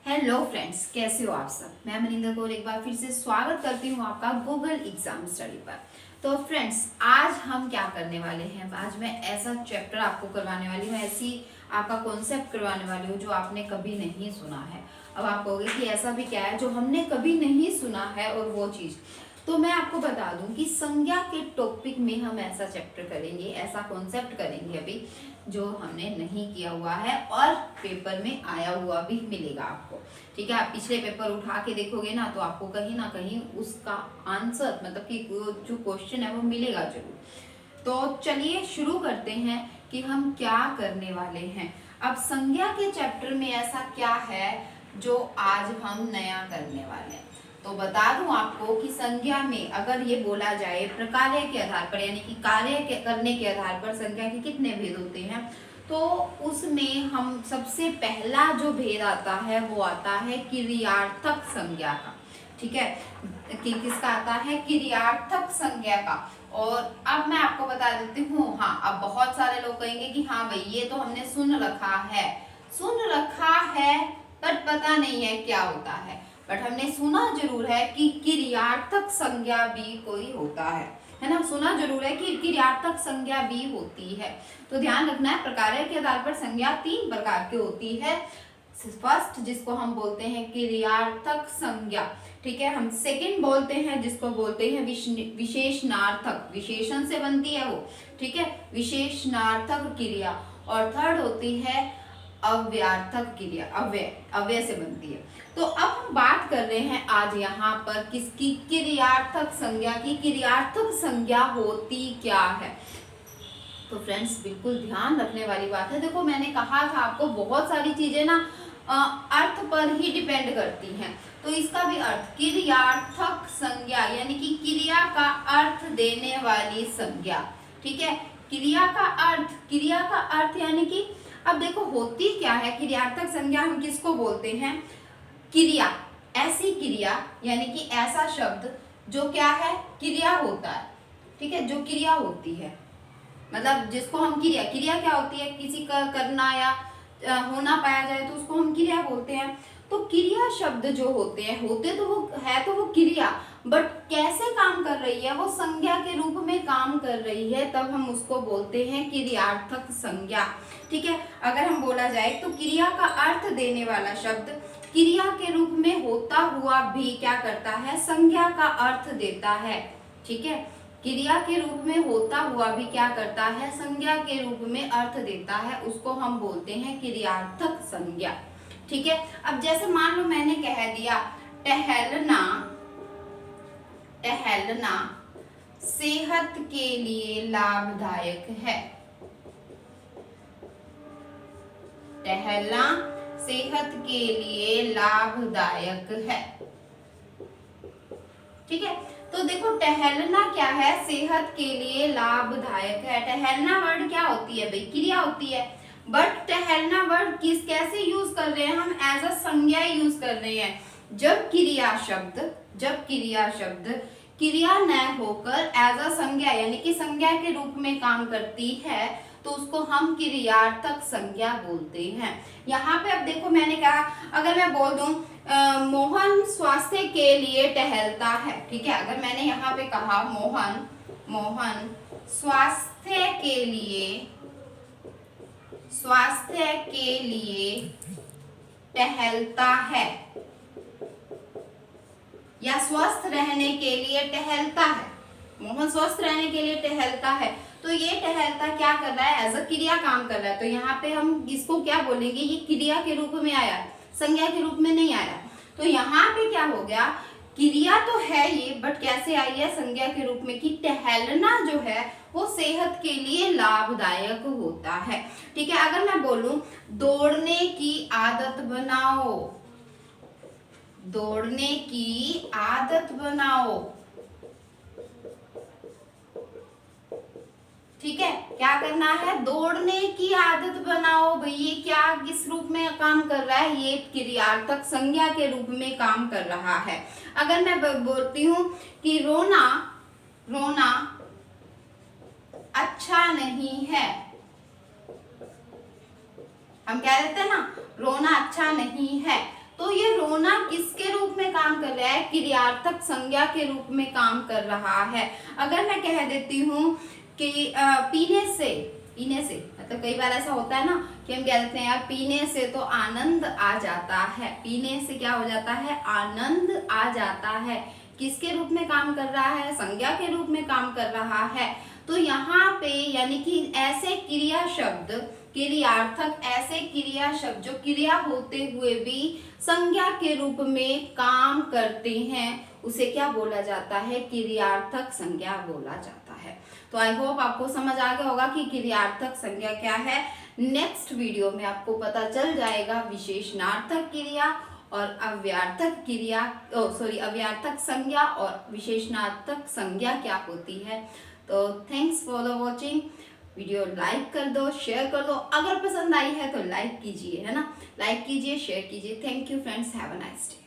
Hello friends, कैसे हो आप सब। मैं मनिंदर कौर एक बार फिर से स्वागत करती हूँ आपका गूगल एग्जाम स्टडी पर। तो फ्रेंड्स, आज हम क्या करने वाले हैं। आज मैं ऐसा चैप्टर आपको करवाने वाली हूँ, ऐसी आपका कॉन्सेप्ट करवाने वाली हूँ जो आपने कभी नहीं सुना है। अब आप कहोगे कि ऐसा भी क्या है जो हमने कभी नहीं सुना है, और वो चीज़ तो मैं आपको बता दूं कि संज्ञा के टॉपिक में हम ऐसा चैप्टर करेंगे, ऐसा कॉन्सेप्ट करेंगे अभी जो हमने नहीं किया हुआ है और पेपर में आया हुआ भी मिलेगा आपको। ठीक है, आप पिछले पेपर उठा के देखोगे ना तो आपको कहीं ना कहीं उसका आंसर, मतलब कि जो क्वेश्चन है वो मिलेगा जरूर। तो चलिए शुरू करते हैं कि हम क्या करने वाले हैं। अब संज्ञा के चैप्टर में ऐसा क्या है जो आज हम नया करने वाले हैं। तो बता दूं आपको कि संज्ञा में अगर ये बोला जाए प्रकार्य के आधार पर, यानी कि कार्य करने के आधार पर संज्ञा के कितने भेद होते हैं, तो उसमें हम सबसे पहला जो भेद आता है वो आता है क्रियार्थक संज्ञा का। ठीक है, कि किसका आता है, क्रियार्थक संज्ञा का। और अब मैं आपको बता देती हूँ। हाँ, अब बहुत सारे लोग कहेंगे कि हाँ भाई ये तो हमने सुन रखा है पर पता नहीं है क्या होता है। बट हमने सुना जरूर है कि क्रियार्थक संज्ञा भी कोई होता है ना। सुना जरूर है कि क्रियार्थक संज्ञा भी होती है। तो ध्यान रखना है, प्रकार के आधार पर संज्ञा 3 प्रकार की होती है। फर्स्ट जिसको हम बोलते हैं क्रियार्थक संज्ञा, ठीक है। हम सेकंड बोलते हैं जिसको बोलते हैं विशेषणार्थक, विशेषण से बनती है वो, ठीक है, विशेषणार्थक क्रिया। और थर्ड होती है अव्यर्थक क्रिया, अव्यय से बनती है। तो अब हम बात कर रहे हैं आज यहाँ पर किसकी, क्रियार्थक संज्ञा की। क्रियार्थक संज्ञा होती क्या है। तो फ्रेंड्स बिल्कुल ध्यान रखने वाली बात है। देखो मैंने कहा था आपको बहुत सारी चीजें ना अर्थ पर ही डिपेंड करती हैं। तो इसका भी अर्थ क्रियार्थक संज्ञा, यानी कि क्रिया का अर्थ देने वाली संज्ञा। ठीक है, क्रिया का अर्थ यानी कि अब देखो होती क्या है क्रियार्थक संज्ञा। हम किसको बोलते हैं, क्रिया, ऐसी क्रिया यानी कि ऐसा शब्द जो क्या है, क्रिया होता है। ठीक है, जो क्रिया होती है, मतलब जिसको हम क्रिया क्या होती है, किसी का करना या होना पाया जाए तो उसको हम क्रिया बोलते हैं। तो क्रिया शब्द जो होते हैं, तो वो क्रिया, बट कैसे काम कर रही है, वो संज्ञा के रूप में काम कर रही है, तब हम उसको बोलते हैं क्रियार्थक संज्ञा। ठीक है, अगर हम बोला जाए तो क्रिया का अर्थ देने वाला शब्द क्रिया के रूप में होता हुआ भी क्या करता है, संज्ञा का अर्थ देता है। ठीक है, क्रिया के रूप में होता हुआ भी क्या करता है, संज्ञा के रूप में अर्थ देता है, उसको हम बोलते हैं क्रियार्थक संज्ञा। ठीक है, अब जैसे मान लो मैंने कह दिया टहलना सेहत के लिए लाभदायक है। टहलना सेहत के लिए लाभदायक है। ठीक है, तो देखो टहलना क्या है, सेहत के लिए लाभदायक है। टहलना वर्ड क्या होती है भाई, क्रिया होती है। बट टहलना वर्ड कैसे यूज कर रहे हैं हम, एज अ संज्ञा यूज कर रहे हैं। जब क्रिया शब्द क्रिया न होकर एज अ संज्ञा, यानी कि संज्ञा के रूप में काम करती है, तो उसको हम क्रियार्थक संज्ञा बोलते हैं। यहाँ पे अब देखो मैंने कहा, अगर मैं बोल दूं मोहन स्वास्थ्य के लिए टहलता है। ठीक है, अगर मैंने यहाँ पे कहा मोहन स्वास्थ्य के लिए टहलता है, या स्वस्थ रहने के लिए टहलता है। मोहन स्वस्थ रहने के लिए टहलता है, तो ये टहलता क्या कर रहा है, एज अ क्रिया काम कर रहा है। तो यहाँ पे हम इसको क्या बोलेंगे, ये क्रिया के रूप में आया, संज्ञा के रूप में नहीं आया। तो यहाँ पे क्या हो गया, क्रिया तो है ये, बट कैसे आई है, संज्ञा के रूप में, कि टहलना जो है वो सेहत के लिए लाभदायक होता है। ठीक है, अगर मैं बोलूं दौड़ने की आदत बनाओ, ठीक है, क्या करना है, दौड़ने की आदत बनाओ। भाई ये क्या किस रूप में काम कर रहा है, ये क्रियार्थक संज्ञा के रूप में काम कर रहा है। अगर मैं बोलती हूँ कि रोना अच्छा नहीं है, हम कह देते हैं ना रोना अच्छा नहीं है, तो ये रोना किसके रूप में काम कर रहा है? क्रियार्थक संज्ञा के रूप में काम कर रहा है। अगर मैं कह देती हूँ कि पीने से मतलब कई बार ऐसा होता है ना कि हम कह देते हैं यार पीने से तो आनंद आ जाता है। पीने से क्या हो जाता है? आनंद आ जाता है। किसके रूप में काम कर रहा है? संज्ञा के रूप में काम कर रहा है। तो यहाँ पे यानी कि ऐसे क्रिया शब्द, क्रियार्थक ऐसे क्रिया शब्द जो क्रिया होते हुए भी संज्ञा के रूप में काम करते हैं, उसे क्या बोला जाता है? क्रियार्थक संज्ञा बोला जाता है। तो आई होप आपको समझ आ गया होगा कि क्रियार्थक संज्ञा क्या है। नेक्स्ट वीडियो में आपको पता चल जाएगा विशेषणार्थक क्रिया और अव्यर्थक संज्ञा और विशेषणार्थक संज्ञा क्या होती है। तो thanks for the watching. Video like कर दो, शेयर कर दो। अगर पसंद आई है तो लाइक कीजिए, है ना, लाइक कीजिए, शेयर कीजिए। Thank you friends, have a nice day.